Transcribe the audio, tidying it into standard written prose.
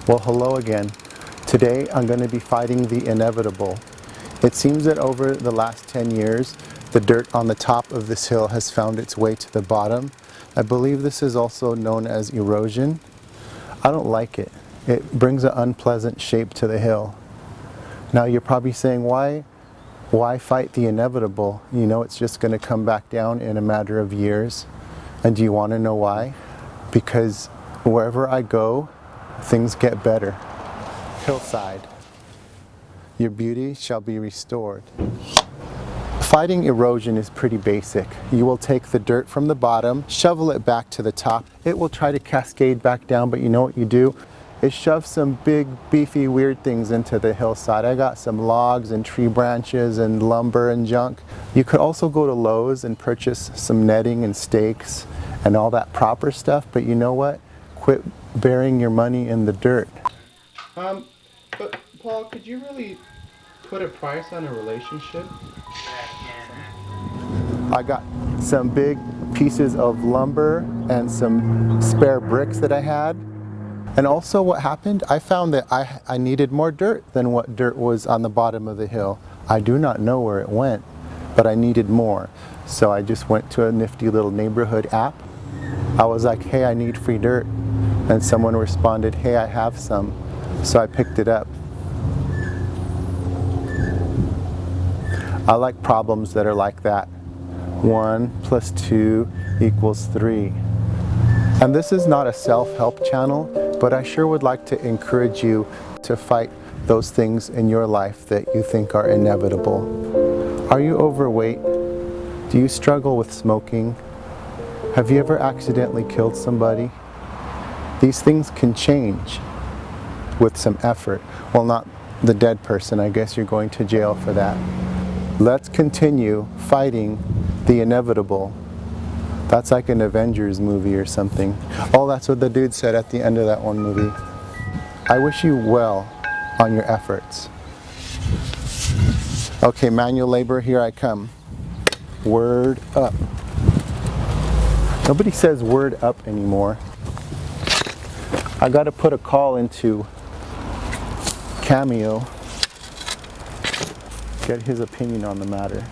Well, hello again. Today I'm going to be fighting the inevitable. It seems that over the last 10 years, the dirt on the top of this hill has found its way to the bottom. I believe this is also known as erosion. I don't like it. It brings an unpleasant shape to the hill. Now you're probably saying, why fight the inevitable? You know it's just going to come back down in a matter of years. And do you want to know why? Because wherever I go, things get better. Hillside, your beauty shall be restored. Fighting erosion is pretty basic. You will take the dirt from the bottom, shovel it back to the top. It will try to cascade back down, but you know what you do? Is shove some big, beefy, weird things into the hillside. I got some logs and tree branches and lumber and junk. You could also go to Lowe's and purchase some netting and stakes and all that proper stuff, but you know what? Quit burying your money in the dirt. But Paul, could you really put a price on a relationship? I got some big pieces of lumber and some spare bricks that I had. And also what happened, I found that I needed more dirt than what dirt was on the bottom of the hill. I do not know where it went, but I needed more. So I just went to a nifty little neighborhood app. I was like, hey, I need free dirt. And someone responded, hey, I have some. So I picked it up. I like problems that are like that. 1 + 2 = 3. And this is not a self-help channel, but I sure would like to encourage you to fight those things in your life that you think are inevitable. Are you overweight? Do you struggle with smoking? Have you ever accidentally killed somebody? These things can change with some effort. Well, not the dead person. I guess you're going to jail for that. Let's continue fighting the inevitable. That's like an Avengers movie or something. Oh, that's what the dude said at the end of that one movie. I wish you well on your efforts. Okay, manual labor, here I come. Word up. Nobody says word up anymore. I gotta put a call into Cameo, get his opinion on the matter.